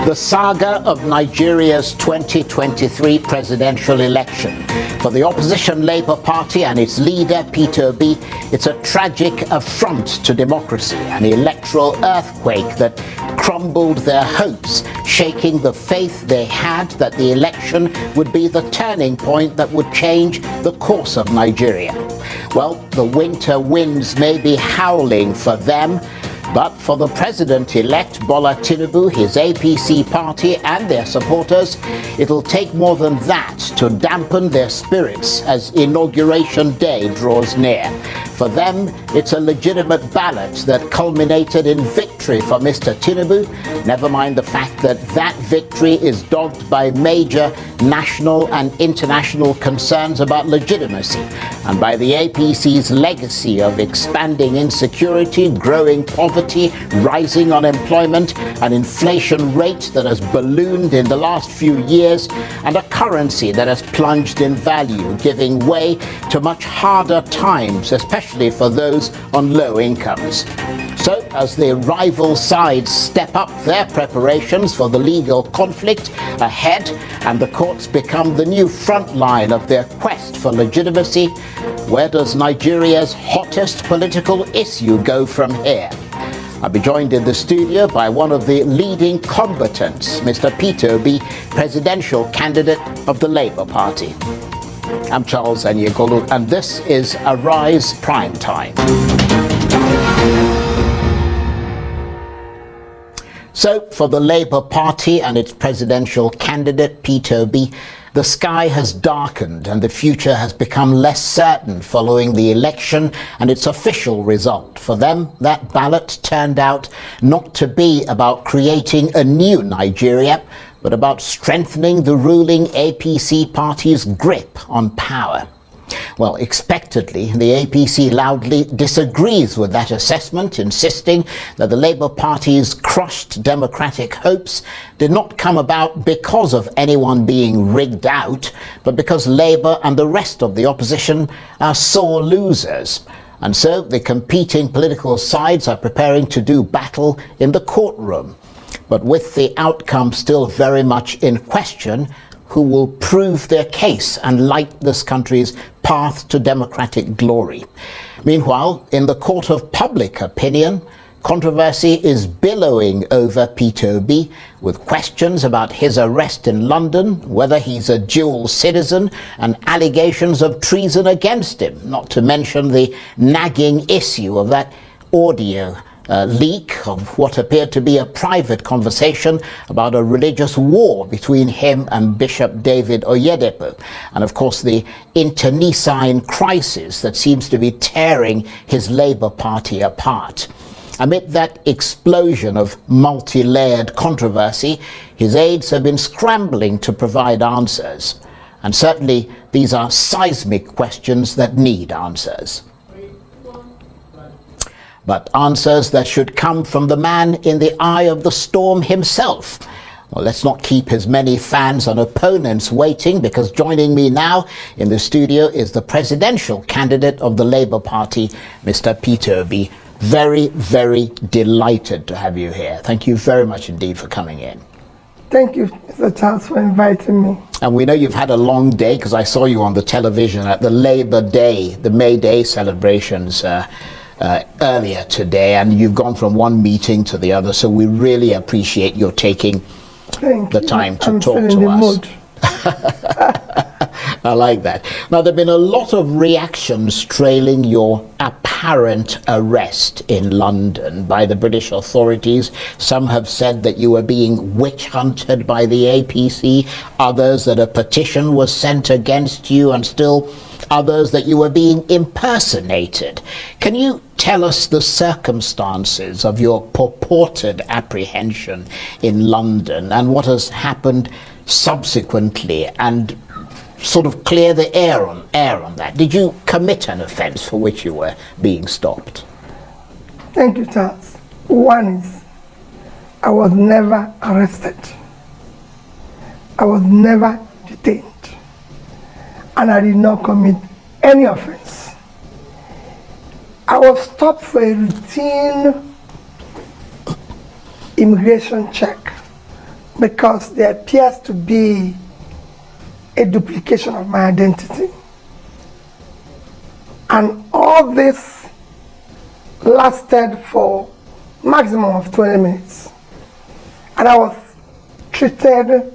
The saga of Nigeria's 2023 presidential election. For the opposition Labour Party and its leader, Peter Obi, it's a tragic affront to democracy, an electoral earthquake that crumbled their hopes, shaking the faith they had that the election would be the turning point that would change the course of Nigeria. Well, the winter winds may be howling for them, but for the president-elect Bola Tinubu, his APC party and their supporters, it'll take more than that to dampen their spirits as Inauguration Day draws near. For them, it's a legitimate ballot that culminated in victory for Mr. Tinubu, never mind the fact that that victory is dogged by major national and international concerns about legitimacy, and by the APC's legacy of expanding insecurity, growing poverty, rising unemployment, an inflation rate that has ballooned in the last few years, and a currency that has plunged in value, giving way to much harder times, especially for those on low incomes. So, as the rival sides step up their preparations for the legal conflict ahead, and the courts become the new front line of their quest for legitimacy, where does Nigeria's hottest political issue go from here? I'll be joined in the studio by one of the leading combatants, Mr. Peter Obi, presidential candidate of the Labour Party. I'm Charles Anyegolu, and this is Arise Prime Time. So, for the Labour Party and its presidential candidate, Peter Obi, the sky has darkened and the future has become less certain following the election and its official result. For them, that ballot turned out not to be about creating a new Nigeria, but about strengthening the ruling APC party's grip on power. Well, expectedly, the APC loudly disagrees with that assessment, insisting that the Labour Party's crushed democratic hopes did not come about because of anyone being rigged out, but because Labour and the rest of the opposition are sore losers. And so the competing political sides are preparing to do battle in the courtroom. But with the outcome still very much in question, who will prove their case and light this country's path to democratic glory? Meanwhile, in the court of public opinion, controversy is billowing over Peter Obi, with questions about his arrest in London, whether he's a dual citizen, and allegations of treason against him, not to mention the nagging issue of that audio leak of what appeared to be a private conversation about a religious war between him and Bishop David Oyedepo, and of course the internecine crisis that seems to be tearing his Labour Party apart. Amid that explosion of multi-layered controversy, his aides have been scrambling to provide answers, and certainly these are seismic questions that need answers. But answers that should come from the man in the eye of the storm himself. Well, let's not keep his many fans and opponents waiting, because joining me now in the studio is the presidential candidate of the Labour Party, Mr. Peter Obi. Very, very delighted to have you here. Thank you very much indeed for coming in. Thank you, Mr. Charles, for inviting me. And we know you've had a long day, because I saw you on the television at the Labour Day, the May Day celebrations earlier today, and you've gone from one meeting to the other, so we really appreciate your taking the time to talk to us. I like that. Now, there have been a lot of reactions trailing your apparent arrest in London by the British authorities. Some have said that you were being witch hunted by the APC, others that a petition was sent against you, and still others that you were being impersonated. Can you tell us the circumstances of your purported apprehension in London and what has happened subsequently, and sort of clear the air on that? Did you commit an offence for which you were being stopped? Thank you, Charles. One is, I was never arrested. I was never detained. And I did not commit any offense. I was stopped for a routine immigration check because there appears to be a duplication of my identity. And all this lasted for maximum of 20 minutes. And I was treated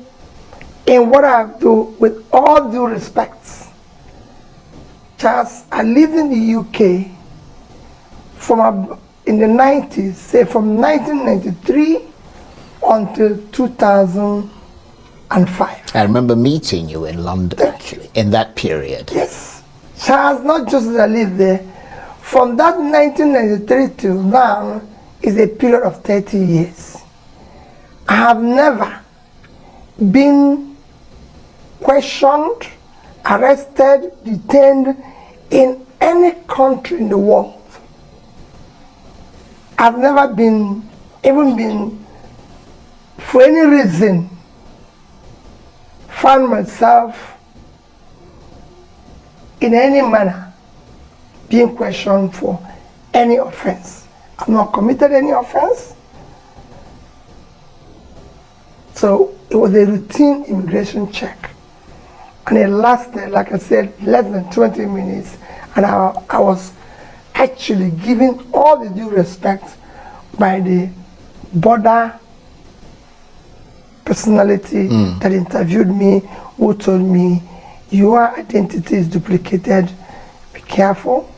in what I do with all due respect. Charles, I lived in the UK in the 90s, say from 1993 until 2005. I remember meeting you in London, actually, in that period. Yes. Charles, not just that I lived there, from that 1993 till now is a period of 30 years. I have never been questioned, arrested, detained in any country in the world. I've never been, for any reason, found myself in any manner being questioned for any offense. I've not committed any offense. So it was a routine immigration check. And it lasted, like I said, less than 20 minutes. And I was actually given all the due respect by the border personality that interviewed me, who told me, your identity is duplicated, be careful.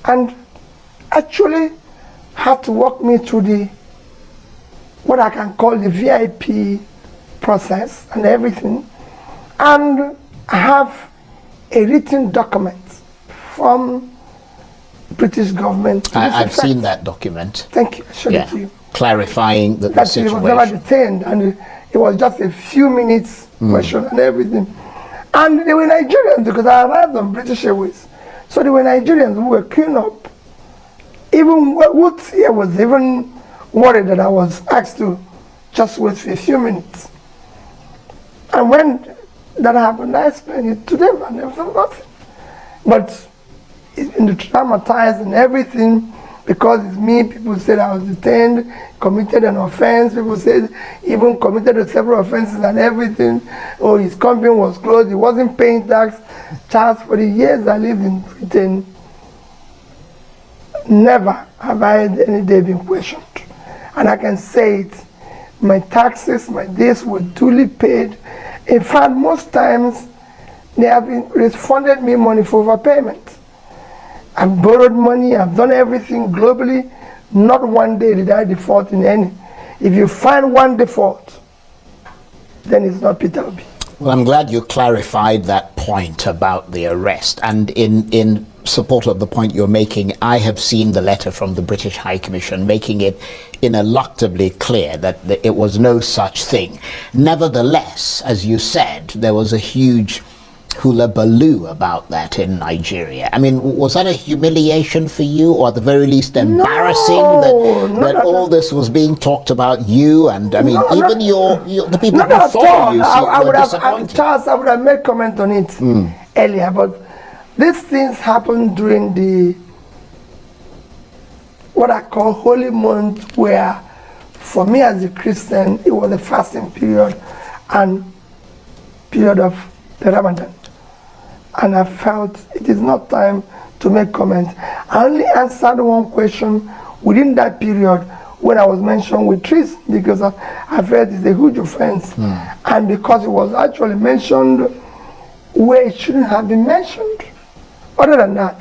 And actually had to walk me through what I can call the VIP process and everything. And I have a written document from British government. I've seen that document. Thank you. I showed it to you. Clarifying the situation. He was never detained, and it was just a few minutes question and everything. And they were Nigerians because I arrived on British Airways. So they were Nigerians who were queuing up. Even Woods here was even worried that I was asked to just wait for a few minutes. And when that happened, I explained it to them, and there was nothing. But in the traumatized and everything, because it's me, people said I was detained, committed an offense, people said even committed several offenses and everything. Oh, his company was closed, he wasn't paying tax. Charles, for the years I lived in Britain, never have I had any day been questioned. And I can say it, my taxes, my days were duly paid. In fact, most times they have refunded me money for overpayment. I've borrowed money, I've done everything globally. Not one day did I default in any. If you find one default, then it's not Peter Obi. Well, I'm glad you clarified that point about the arrest. And in support of the point you're making, I have seen the letter from the British High Commission making it ineluctably clear that it was no such thing. Nevertheless, as you said, there was a huge hullabaloo about that in Nigeria. I mean, was that a humiliation for you, or at the very least embarrassing that all this was being talked about you, and I mean, even the people who follow you were disappointed? Charles, I would have made comment on it earlier, but these things happened during what I call holy month, where for me as a Christian, it was a fasting period and period of the Ramadan. And I felt it is not time to make comments. I only answered one question within that period when I was mentioned with treason, because I felt it's a huge offense. And because it was actually mentioned where it shouldn't have been mentioned. Other than that,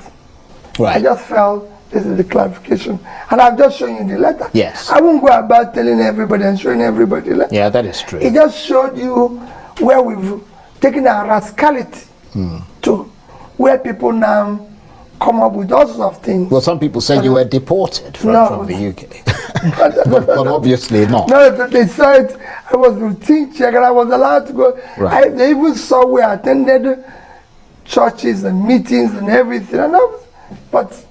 I just felt this is the clarification. And I've just shown you the letter. Yes. I won't go about telling everybody and showing everybody the letter. Yeah, that is true. It just showed you where we've taken our rascality to where people now come up with all sorts of things. Well, some people said you were deported from the UK. but obviously not. No, they saw it. I was routine check and I was allowed to go. Right. They even saw where I attended churches and meetings and everything. But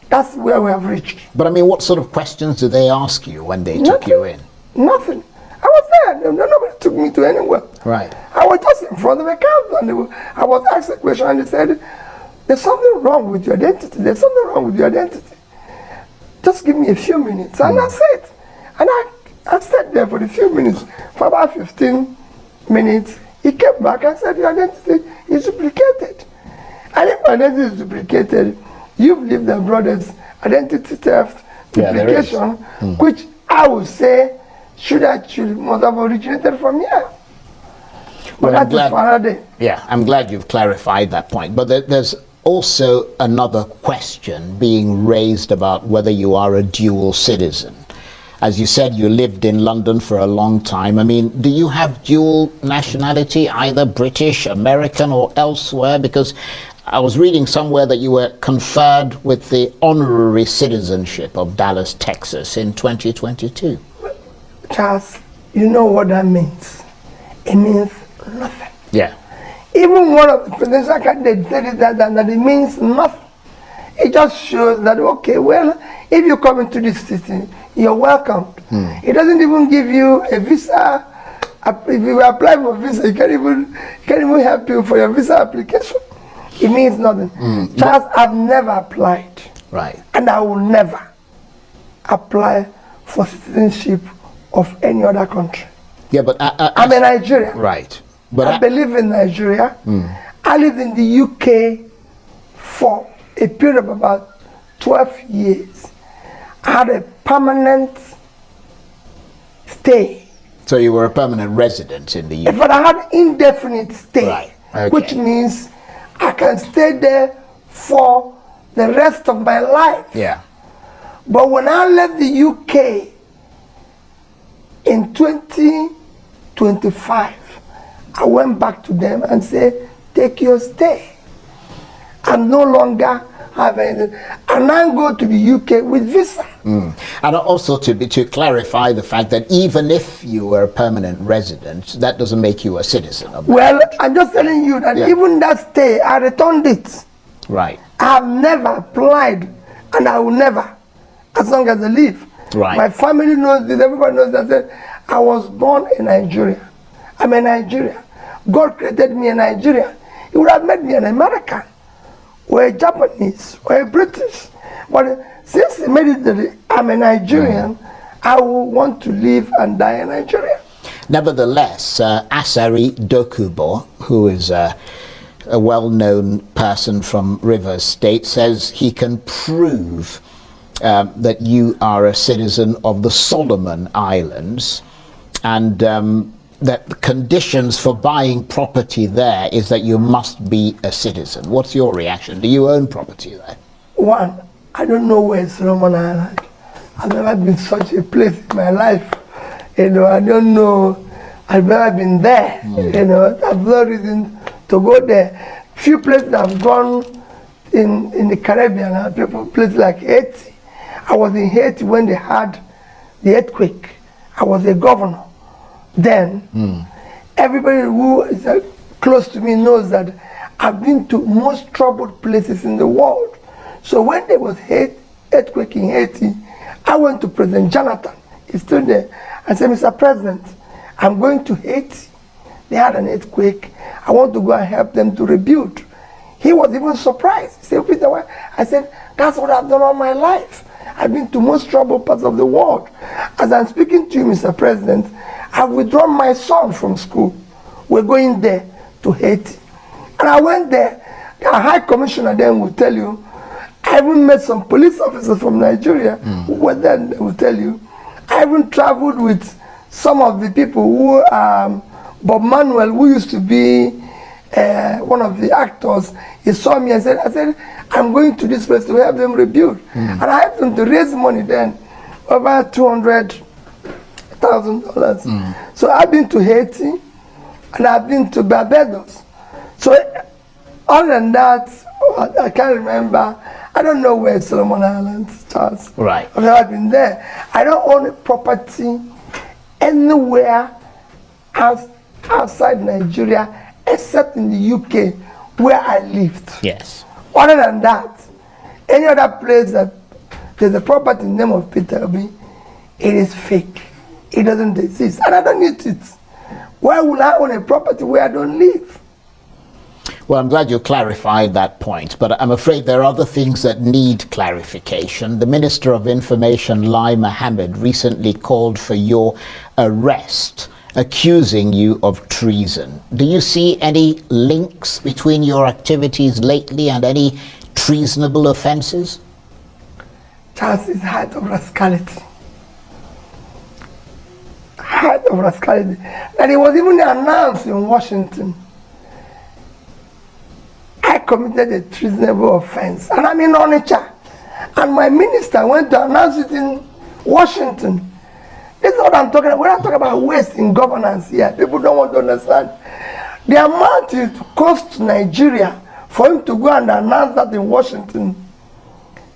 that's where we have reached. But I mean, what sort of questions did they ask you when they took you in? Nothing. I was there. Nobody took me to anywhere. Right. I was just in front of a counter, and I was asked a question, and they said, "There's something wrong with your identity. There's something wrong with your identity. Just give me a few minutes." And I said, and I sat there for a few minutes. For about 15 minutes, he came back and said, your identity is duplicated. And if my identity is duplicated, you've lived abroad as identity theft, duplication, which I would say must have originated from here. But I'm glad you've clarified that point. But there's also another question being raised about whether you are a dual citizen. As you said, you lived in London for a long time. I mean, do you have dual nationality, either British, American, or elsewhere? Because I was reading somewhere that you were conferred with the honorary citizenship of Dallas, Texas in 2022. Charles, you know what that means? It means nothing. Yeah. Even one of the presidential candidates said that it means nothing. It just shows that, okay, well, if you come into this city, you're welcomed. It doesn't even give you a visa. If you apply for a visa, it can't even help you for your visa application. It means nothing. Charles, I've never applied. Right. And I will never apply for citizenship of any other country. Yeah, but I'm a Nigerian. Right. But I believe in Nigeria. I lived in the UK for a period of about 12 years. I had a permanent stay. So you were a permanent resident in the UK? But I had indefinite stay, right. Okay. Which means I can stay there for the rest of my life. Yeah. But when I left the UK in 2025, I went back to them and said, take your stay. I'm no longer have anything. And I go to the UK with visa. And also to clarify the fact that even if you were a permanent resident, that doesn't make you a citizen of that country. I'm just telling you that even that stay, I returned it. Right. I have never applied, and I will never, as long as I live. Right. My family knows this, everybody knows that. I was born in Nigeria. I'm a Nigerian. God created me a Nigerian. He would have made me an American, or a Japanese, or a British. But since he made it that I'm a Nigerian, I will want to live and die in Nigeria. Nevertheless, Asari Dokubo, who is a well-known person from Rivers State, says he can prove that you are a citizen of the Solomon Islands, and that the conditions for buying property there is that you must be a citizen. What's your reaction? Do you own property there? One, I don't know where Solomon Island. I've never been such a place in my life. I don't know. I've never been there. I've no reason to go there. Few places I've gone in the Caribbean, places like Haiti. I was in Haiti when they had the earthquake. I was a governor. Then, everybody who is close to me knows that I've been to most troubled places in the world. So when there was earthquake in Haiti, I went to President Jonathan. He's still there. I said, Mr. President, I'm going to Haiti. They had an earthquake. I want to go and help them to rebuild. He was even surprised. He said, Peter, why? I said, that's what I've done all my life. I've been to most troubled parts of the world. As I'm speaking to you, Mr. President, I've withdrawn my son from school. We're going there to Haiti. And I went there. The High Commissioner then will tell you, I even met some police officers from Nigeria who were there, and they will tell you. I even traveled with some of the people who, Bob Manuel, who used to be one of the actors, he saw me and said, I'm going to this place to help them rebuild. And I helped them to raise money then, over $200,000. So I've been to Haiti, and I've been to Barbados. So other than that, I can't remember. I don't know where Solomon Islands, Charles. Right. I've never been there. I don't own a property anywhere outside Nigeria, except in the UK, where I lived. Yes. Other than that, any other place that there's a property in the name of Peter Obi, it is fake. It doesn't exist, and I don't need it. Why would I own a property where I don't live? Well, I'm glad you clarified that point, but I'm afraid there are other things that need clarification. The Minister of Information, Lai Mohammed, recently called for your arrest, accusing you of treason. Do you see any links between your activities lately and any treasonable offences? Charles is height of rascality. Height of rascality. And it was even announced in Washington. I committed a treasonable offense, and I'm in Onitsha. And my minister went to announce it in Washington. This is what I'm talking about. When I talk about waste in governance here, people don't want to understand. The amount it costs Nigeria for him to go and announce that in Washington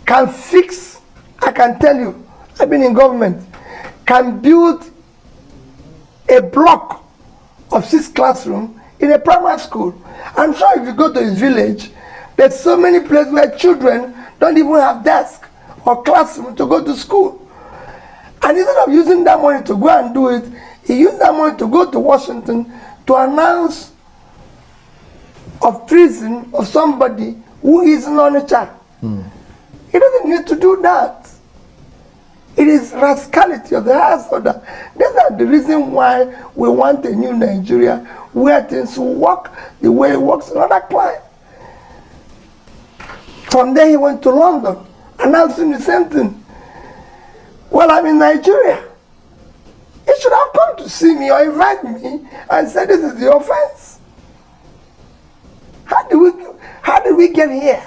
can fix, I can tell you, I've been in government, can build a block of 6 classrooms in a primary school. I'm sure if you go to his village, there's so many places where children don't even have desk or classroom to go to school. And instead of using that money to go and do it, he used that money to go to Washington to announce of treason of somebody who is non-child. He doesn't need to do that. It is rascality of the highest order. These are the reason why we want a new Nigeria where things will work the way it works in other clients. From there he went to London, announcing the same thing. Well, I'm in Nigeria. He should have come to see me or invite me and said, this is the offense. How did we get here?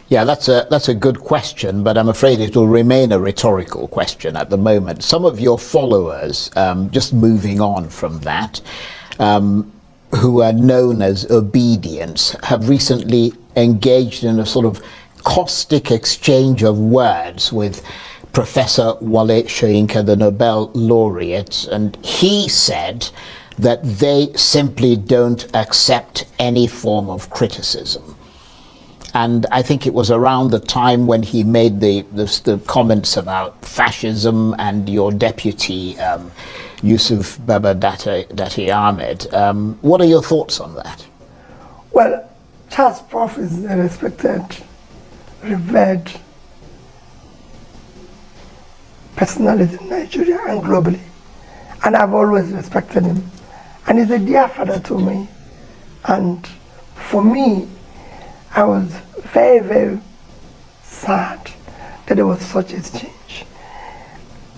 Yeah, that's a good question, but I'm afraid it will remain a rhetorical question at the moment. Some of your followers, just moving on from that, who are known as Obi'S, have recently engaged in a sort of caustic exchange of words with Professor Wale Soyinka, the Nobel laureate, and he said that they simply don't accept any form of criticism. And I think it was around the time when he made the comments about fascism and your deputy, Yusuf Baba Dati Ahmed. What are your thoughts on that? Well, Charles Prof is a respected, revered personality in Nigeria and globally. And I've always respected him. And he's a dear father to me. And for me, I was very, very sad that there was such a change.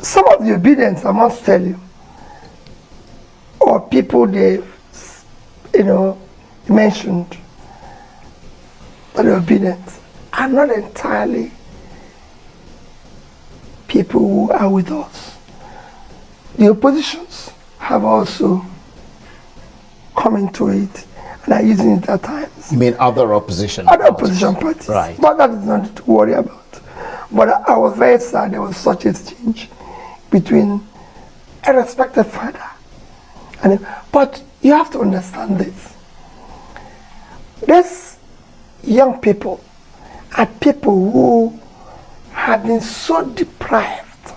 Some of the obedience, I must tell you, or people they, mentioned that the obedience are not entirely people who are with us. The oppositions have also come into it and are using it at times. You mean other opposition parties? Other opposition parties. Right. But that is not to worry about. But I was very sad there was such a change between a respected father and him. But you have to understand this. These young people are people who have been so deprived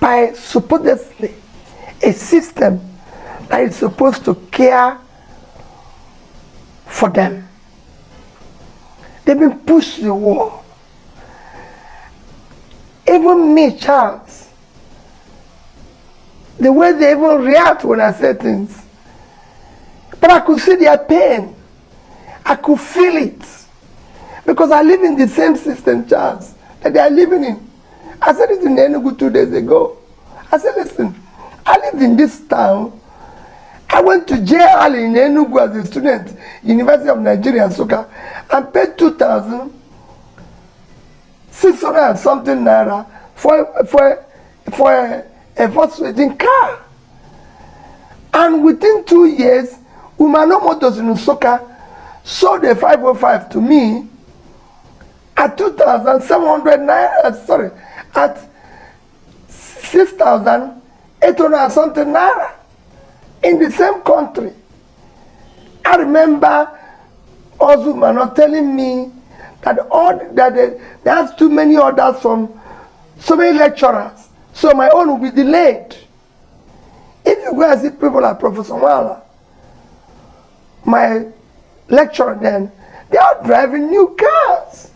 by supposedly a system that is supposed to care for them. They've been pushed to the wall. Even me, Charles, the way they even react when I say things, but I could see their pain. I could feel it. Because I live in the same system, Charles, that they are living in. I said it in Enugu 2 days ago. I said, listen, I lived in this town. I went to JL in Enugu as a student, University of Nigeria and Nsukka, and paid 2,600 and something naira for a Volkswagen car. And within 2 years, Umano Motors in Nsukka sold a 505 to me at 2,700 naira, sorry, at 6,800 and something naira in the same country. I remember Ozumano telling me that they have too many orders from so many lecturers, so my own will be delayed. If you go and see people like Professor Wala, my lecturer then, they are driving new cars.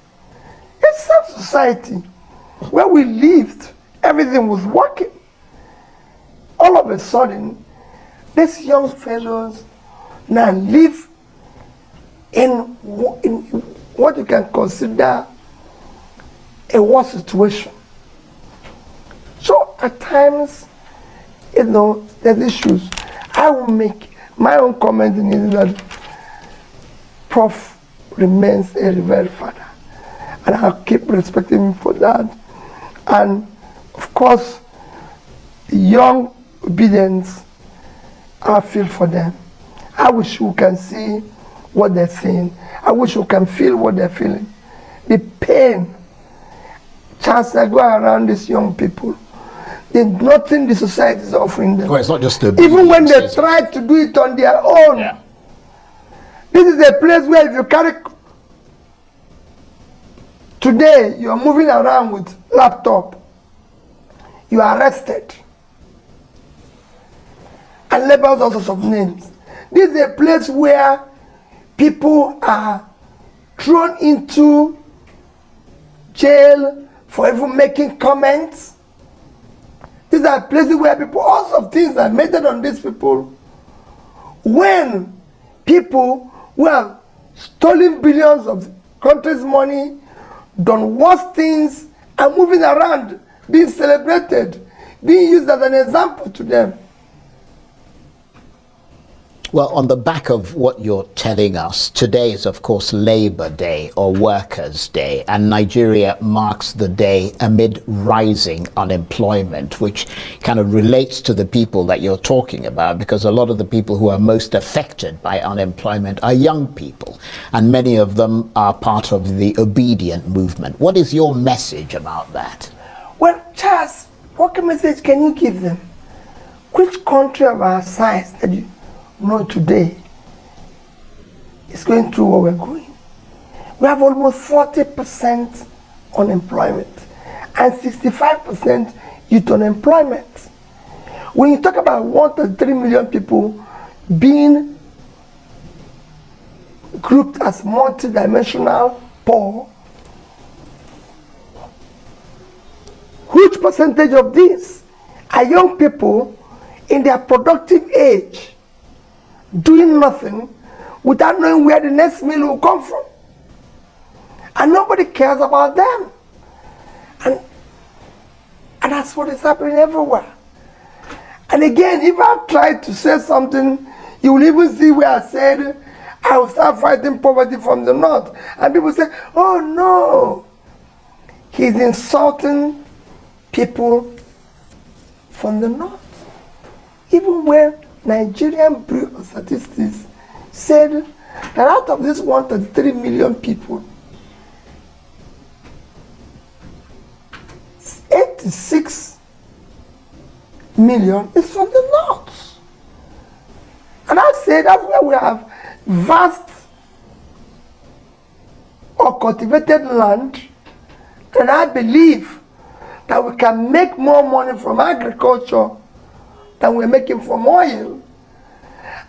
It's some society where we lived, everything was working. All of a sudden, these young fellows now live in what you can consider a war situation. So at times, you know, there's issues. I will make my own comment in it that Prof remains a revered father, and I'll keep respecting him for that. And of course, young Obi'S, I feel for them. I wish we can see what they're saying. I wish we can feel what they're feeling. The pain, chance I go around these young people, there's nothing the society is offering them. Well, it's not just the even when they try to do it on their own. Yeah. This is a place where if you carry, today you're moving around with laptop, you are arrested and labeled all sorts of names. This is a place where people are thrown into jail for even making comments. These are places where people, all sorts of things are made on these people. When people who have stolen billions of country's money, done worse things, are moving around, being celebrated, being used as an example to them. Well, on the back of what you're telling us, today is, of course, Labor Day or Workers' Day, and Nigeria marks the day amid rising unemployment, which kind of relates to the people that you're talking about, because a lot of the people who are most affected by unemployment are young people, and many of them are part of the obedient movement. What is your message about that? Well, Charles, what message can you give them? Which country of our size that you know today is going through what we're going? We have almost 40% unemployment and 65% youth unemployment. When you talk about 1.3 million people being grouped as multidimensional poor, huge percentage of these are young people in their productive age, doing nothing without knowing where the next meal will come from. And nobody cares about them. And that's what is happening everywhere. And again, if I try to say something, you will even see where I said, I will start fighting poverty from the north. And people say, oh no, he's insulting people from the north. Even when Nigerian Bureau of Statistics said that out of this 1.3 million people, 86 million is from the north. And I say that's where we have vast or cultivated land, and I believe that we can make more money from agriculture than we're making from oil.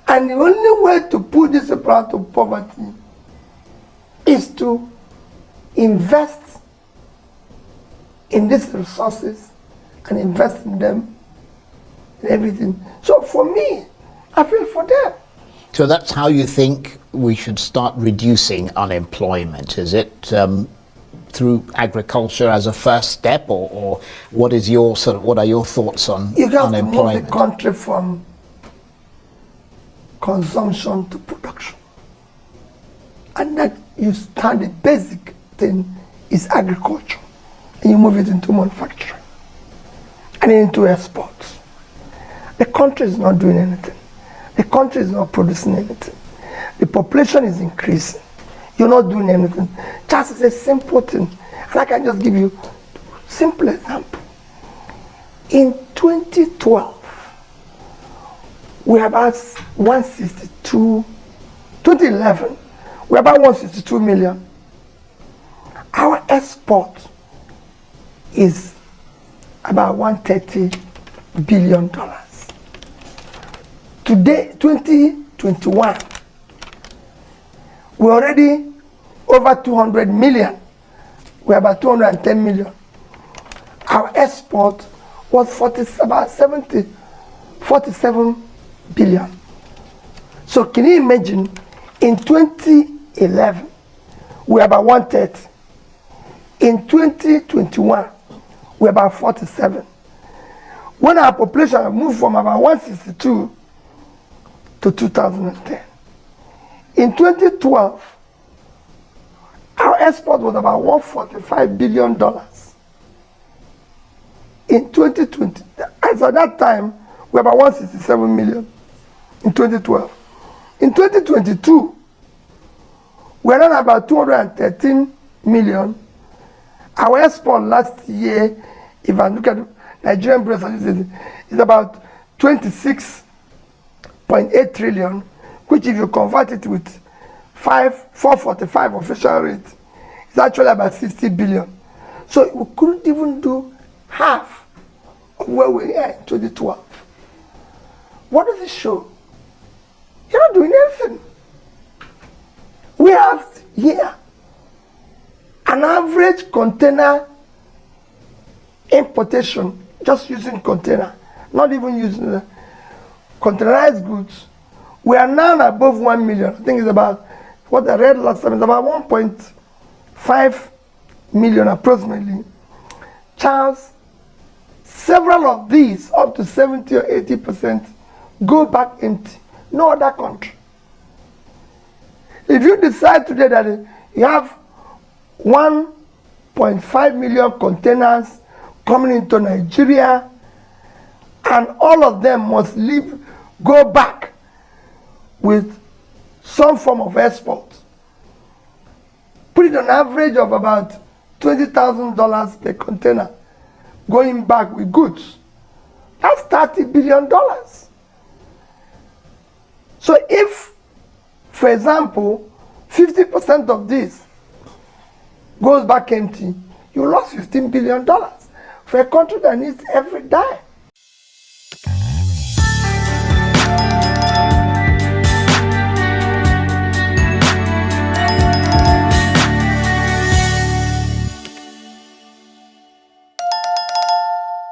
And the only way to put this people out of poverty is to invest in these resources and invest in them, in everything. So for me, I feel for them. So that's how you think we should start reducing unemployment, is it? Through agriculture as a first step, or what is your what are your thoughts on unemployment? You have to move the country from consumption to production, and that you start the basic thing is agriculture, and you move it into manufacturing and into exports. The country is not doing anything. The country is not producing anything. The population is increasing. You're not doing anything. Just as a simple thing. And I can just give you a simple example. In 2012, we have about 162, 2011, we're about 162 million. Our export is about $130 billion. Today, 2021, we're already over 200 million. We're about 210 million. Our export was 47 billion. So can you imagine, in 2011, we're about 130. In 2021, we're about 47. When our population moved from about 162 to 2010. In 2012, our export was about $145 billion. In 2020, as at that time, we were about 167 million in 2012. In 2022, we are at about 213 million. Our export last year, if I look at Nigerian bread statistics, is about 26.8 trillion, which if you convert it with 445 official rate, it's actually about 60 billion. So we couldn't even do half of where we were in 2012. What does it show? You're not doing anything. We have here an average container importation, just using container, not even using the containerized goods. We are now above 1 million. I think it's about, what I read last time, it's about 1.5 million approximately. Charles, several of these, up to 70 or 80%, go back empty. No other country. If you decide today that you have 1.5 million containers coming into Nigeria, and all of them must leave, go back with some form of export, put it on average of about $20,000 per container going back with goods. That's $30 billion. So if, for example, 50% of this goes back empty, you lost $15 billion for a country that needs every dime.